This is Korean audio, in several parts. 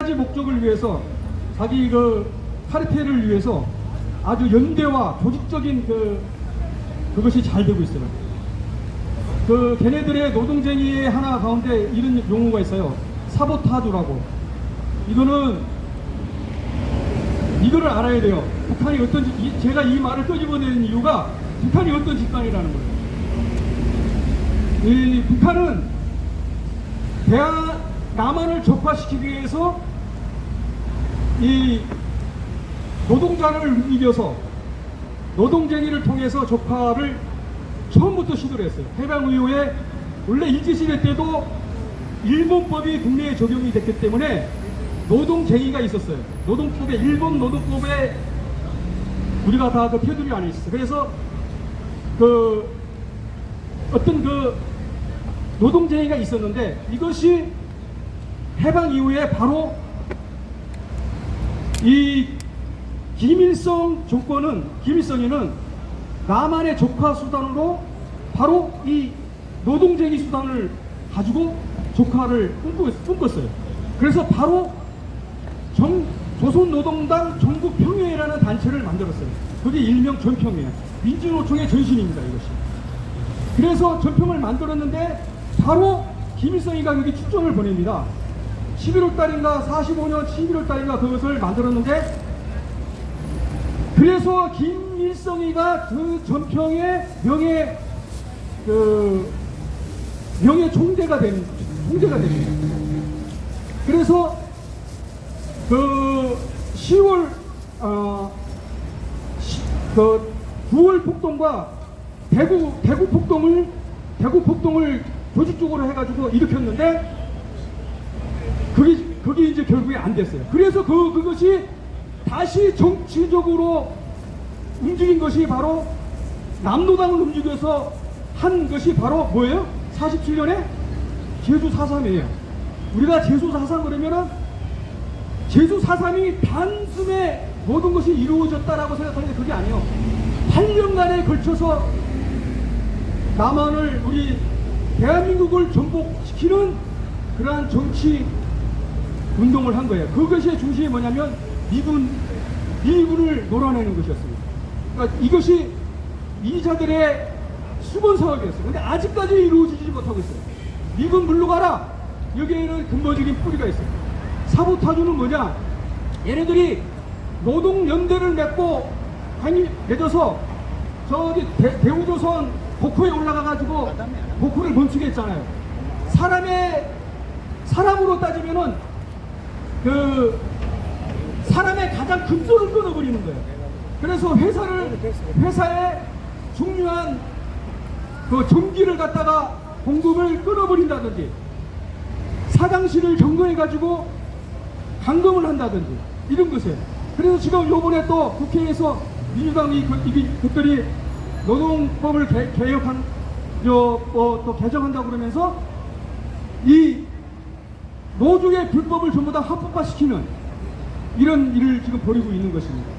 가지 목적을 위해서 자기 그 카르텔을 위해서 아주 연대와 조직적인 그것이 잘 되고 있어요. 걔네들의 노동쟁이의 하나 가운데 이런 용어가 있어요. 사보타주라고. 이거를 알아야 돼요. 북한이 제가 이 말을 끄집어내는 이유가 북한이 어떤 집단이라는 거예요. 이 북한은 남한을 적화시키기 위해서 이 노동자를 이겨서 노동쟁이를 통해서 적화를 처음부터 시도를 했어요. 해방 이후에 원래 일제시대 때도 일본법이 국내에 적용이 됐기 때문에 노동쟁이가 있었어요. 노동법에, 일본 노동법에 우리가 다 테두리 안에 있었어요. 그래서 어떤 노동쟁이가 있었는데 이것이 해방 이후에 바로 이 김일성이는 남한의 적화 수단으로 바로 이 노동쟁이 수단을 가지고 적화를 꿈꿨어요. 그래서 바로 조선노동당 전국평화회라는 단체를 만들었어요. 그게 일명 전평회예요. 민주노총의 전신입니다, 이것이. 그래서 전평을 만들었는데 바로 김일성이가 여기 축전을 보냅니다. 11월 달인가 45년 11월 달인가 그것을 만들었는데, 그래서 김일성이가 그 전평의 명예 총재가 됩니다. 그래서 10월 9월 폭동과 대구 폭동을 조직적으로 해가지고 일으켰는데 그게 이제 결국에 안 됐어요. 그래서 그것이 다시 정치적으로 움직인 것이 바로 남노당을 움직여서 한 것이 바로 뭐예요? 47년에 제주 4.3이에요. 우리가 제주 4.3 그러면은 제주 4.3이 단숨에 모든 것이 이루어졌다라고 생각하는데 그게 아니에요. 8년간에 걸쳐서 남한을, 우리 대한민국을 전복시키는 그러한 정치 운동을 한 거예요. 그것의 중심이 뭐냐면 미군을 몰아내는 것이었습니다. 그러니까 이것이 이자들의 수건 사업이었어요. 근데 아직까지 이루어지지 못하고 있어요. 미군 물러가라! 여기에는 근본적인 뿌리가 있어요. 사보타주는 뭐냐? 얘네들이 노동연대를 맺어서 저기 대우조선 복호에 올라가가지고 복호를 멈추게 했잖아요. 사람으로 따지면은 사람의 가장 근소를 끊어버리는 거예요. 그래서 회사의 중요한 전기를 갖다가 공급을 끊어버린다든지, 사장실을 점거해가지고 감금을 한다든지, 이런 것이에요. 그래서 지금 요번에 또 국회에서 민주당이 그들이 노동법을 개혁한, 또 개정한다고 그러면서 이 노조의 불법을 전부 다 합법화시키는 이런 일을 지금 벌이고 있는 것입니다.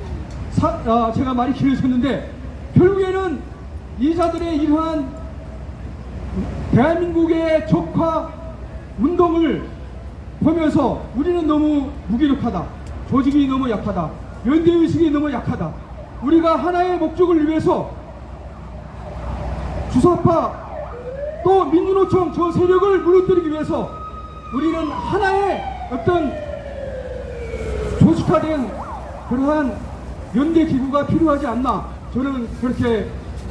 제가 말이 길어졌는데, 결국에는 이자들의 이러한 대한민국의 적화 운동을 보면서 우리는 너무 무기력하다, 조직이 너무 약하다, 연대의식이 너무 약하다, 우리가 하나의 목적을 위해서 주사파 또 민주노총 저 세력을 무너뜨리기 위해서 우리는 하나의 어떤 조직화된 그러한 연대기구가 필요하지 않나, 저는 그렇게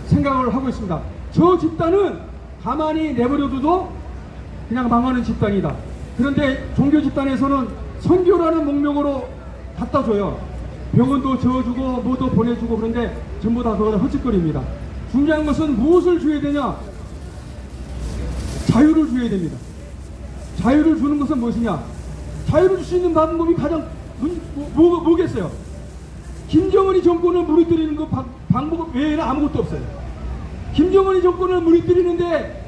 생각을 하고 있습니다. 저 집단은 가만히 내버려둬도 그냥 망하는 집단이다. 그런데 종교 집단에서는 선교라는 목명으로 갖다 줘요. 병원도 지어주고 뭐도 보내주고, 그런데 전부 다 그거는 헛짓거리입니다. 중요한 것은 무엇을 줘야 되냐? 자유를 줘야 됩니다. 자유를 주는 것은 무엇이냐? 자유를 줄 수 있는 방법이 가장 뭐겠어요? 김정은이 정권을 무너뜨리는 그 방법 외에는 아무것도 없어요. 김정은이 정권을 무너뜨리는데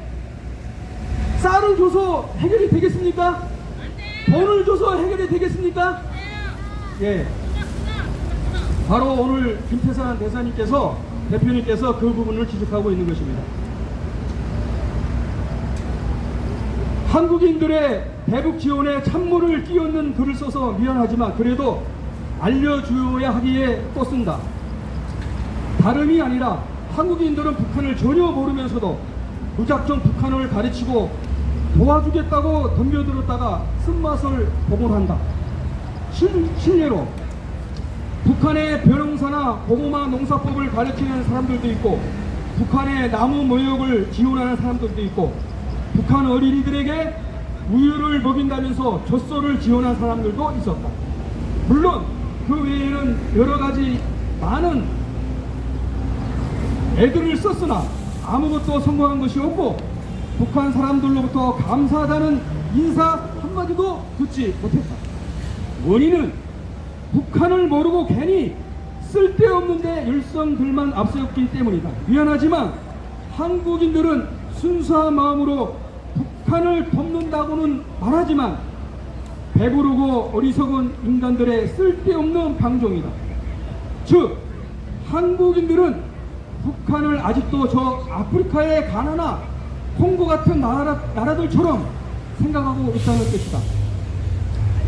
쌀을 줘서 해결이 되겠습니까? 돈을 줘서 해결이 되겠습니까? 예. 바로 오늘 김태산 대표님께서 그 부분을 지적하고 있는 것입니다. 한국인들의 대북 지원에 찬물을 끼얹는 글을 써서 미안하지만 그래도 알려주어야 하기에 또 쓴다. 다름이 아니라 한국인들은 북한을 전혀 모르면서도 무작정 북한을 가르치고 도와주겠다고 덤벼들었다가 쓴맛을 보곤 한다. 실례로 북한의 벼농사나 고구마 농사법을 가르치는 사람들도 있고 북한의 나무 모욕을 지원하는 사람들도 있고 북한 어린이들에게 우유를 먹인다면서 젖소를 지원한 사람들도 있었다. 물론 그 외에는 여러 가지 많은 애들을 썼으나 아무것도 성공한 것이 없고 북한 사람들로부터 감사하다는 인사 한마디도 듣지 못했다. 원인은 북한을 모르고 괜히 쓸데없는데 열성들만 앞세웠기 때문이다. 미안하지만 한국인들은 순수한 마음으로 북한을 돕는다고는 말하지만 배부르고 어리석은 인간들의 쓸데없는 방종이다. 즉 한국인들은 북한을 아직도 저 아프리카의 가나나 콩고 같은 나라들처럼 생각하고 있다는 뜻이다.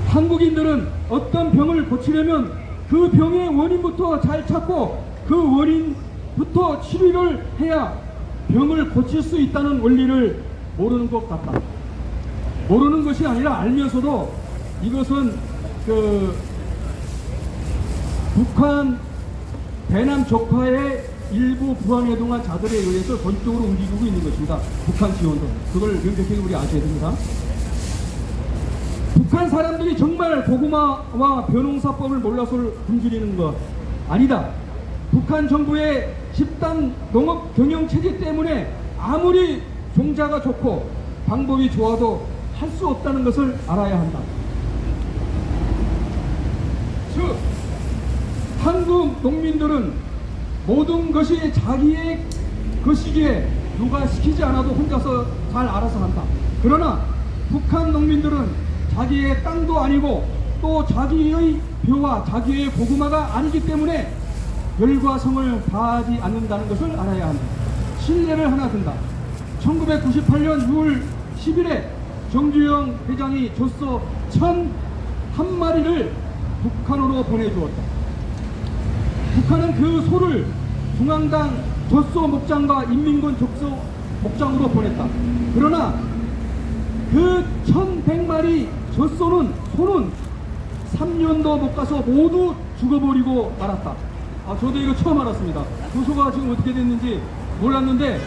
한국인들은 어떤 병을 고치려면 그 병의 원인부터 잘 찾고 그 원인부터 치료를 해야 병을 고칠 수 있다는 원리를 모르는 것 같다. 모르는 것이 아니라 알면서도 이것은 북한 대남 적파의 일부 부안해동한 자들에 의해서 전적으로 움직이고 있는 것입니다. 북한 지원도. 그걸 명백히 우리 아셔야 됩니다. 북한 사람들이 정말 고구마와 벼농사법을 몰라서 굶주리는 것 아니다. 북한 정부의 집단 농업 경영 체제 때문에 아무리 종자가 좋고 방법이 좋아도 할 수 없다는 것을 알아야 한다. 즉 한국 농민들은 모든 것이 자기의 것이기에 누가 시키지 않아도 혼자서 잘 알아서 한다. 그러나 북한 농민들은 자기의 땅도 아니고 또 자기의 벼와 자기의 고구마가 아니기 때문에 열과 성을 다하지 않는다는 것을 알아야 한다. 신뢰를 하나 든다. 1998년 6월 10일에 정주영 회장이 젖소 1,001마리를 북한으로 보내주었다. 북한은 그 소를 중앙당 젖소 목장과 인민군 젖소 목장으로 보냈다. 그러나 그 1,100마리 젖소는 소는 3년도 못 가서 모두 죽어버리고 말았다. 저도 이거 처음 알았습니다. 그 소가 지금 어떻게 됐는지 몰랐는데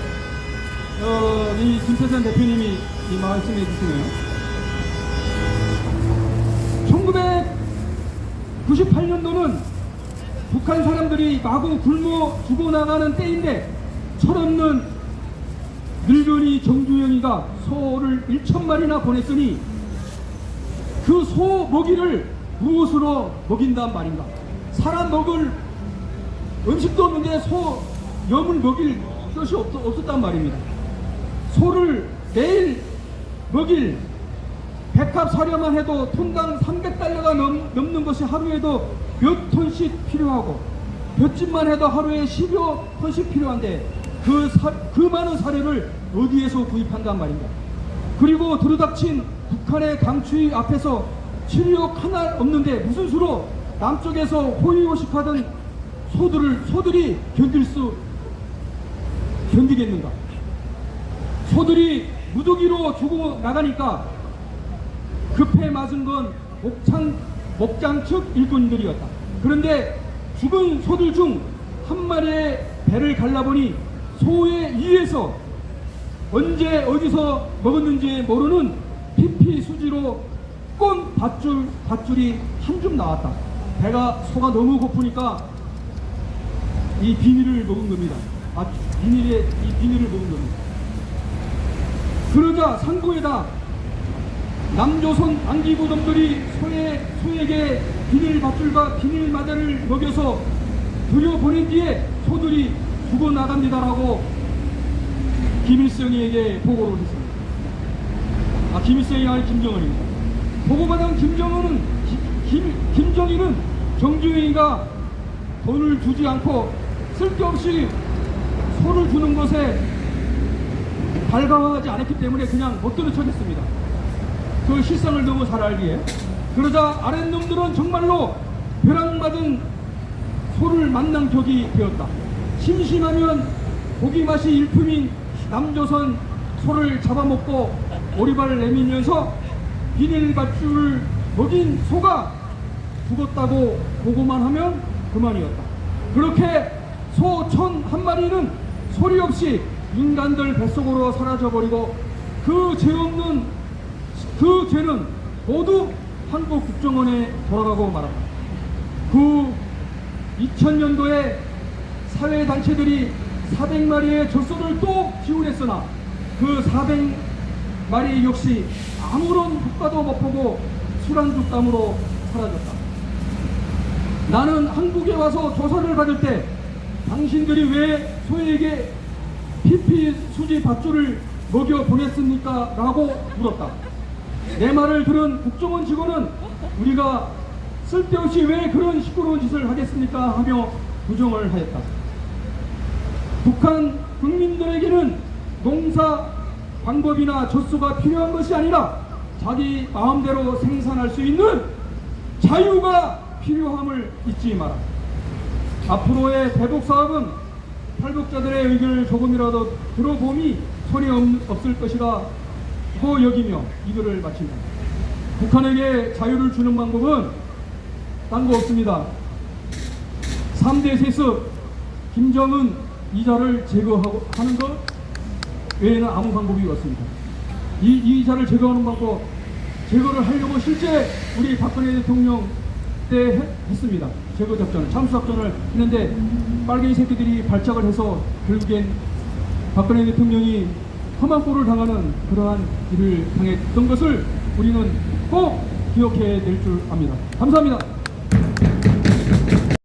이 김태선 대표님이 이 말씀해 주시네요. 1998년도는 북한 사람들이 마구 굶어 죽어나가는 때인데 철없는 늙은이 정주영이가 소를 1,000마리나 보냈으니 그 소 먹이를 무엇으로 먹인단 말인가? 사람 먹을 음식도 없는데 소 염을 먹일 것이 없었단 말입니다. 소를 매일 먹일 백합 사료만 해도 톤당 300달러가 넘는 것이 하루에도 몇 톤씩 필요하고 볏집만 해도 하루에 10여 톤씩 필요한데 그 많은 사료를 어디에서 구입한단 말인가? 그리고 들어닥친 북한의 강추위 앞에서 치료역 하나 없는데 무슨 수로 남쪽에서 호의호식하던 소들이 견디겠는가? 소들이 무더기로 죽어 나가니까 급해 맞은 건 목장 측 일꾼들이었다. 그런데 죽은 소들 중 한 마리의 배를 갈라보니 소의 이에서 언제 어디서 먹었는지 모르는 피피 수지로 꼰 밧줄이 한 줌 나왔다. 소가 너무 고프니까 이 비닐을 먹은 겁니다. 이 비닐을 먹은 겁니다. 그러자 상고에다 남조선 안기부dom들이 소에게 비닐 밧줄과 비닐 마대를 먹여서 들여보낸 뒤에 소들이 죽어나갑니다라고 김일성에게 보고를 했습니다. 김일성이 아닌 김정은입니다. 보고받은 김정일은 정주영이가 돈을 주지 않고 쓸데없이 소를 주는 것에 발가하지 않았기 때문에 그냥 못 들은 척했습니다. 그 실상을 너무 잘 알기에. 그러자 아랫놈들은 정말로 벼락맞은 소를 만난 격이 되었다. 심심하면 고기 맛이 일품인 남조선 소를 잡아먹고 오리발을 내밀면서 비닐밧줄을 먹인 소가 죽었다고 보고만 하면 그만이었다. 그렇게 소 1,001마리는 소리 없이 인간들 뱃속으로 사라져버리고 그 죄는 모두 한국 국정원에 돌아가고 말았다. 그 2000년도에 사회단체들이 400마리의 젖소를 또 지원했으나 그 400마리 역시 아무런 효과도 못 보고 술안주 땀으로 사라졌다. 나는 한국에 와서 조사를 받을 때 당신들이 왜 소에게 PP 수지 밧줄을 먹여 보냈습니까? 라고 물었다. 내 말을 들은 국정원 직원은 우리가 쓸데없이 왜 그런 시끄러운 짓을 하겠습니까? 하며 부정을 하였다. 북한 국민들에게는 농사 방법이나 젖소가 필요한 것이 아니라 자기 마음대로 생산할 수 있는 자유가 필요함을 잊지 마라. 앞으로의 대북 사업은 탈북자들의 의견을 조금이라도 들어봄이 손이 없을 것이라 고 여기며 이들을 마친다. 북한에게 자유를 주는 방법은 딴 거 없습니다. 3대 세습 김정은 이자를 제거하는 것 외에는 아무 방법이 없습니다. 이 이자를 제거하는 방법, 제거를 하려고 실제 우리 박근혜 대통령 때 했습니다. 제거 작전을, 참수 작전을 했는데 빨갱이 새끼들이 발작을 해서 결국엔 박근혜 대통령이 험한 꼴을 당하는 그러한 일을 당했던 것을 우리는 꼭 기억해야 될 줄 압니다. 감사합니다.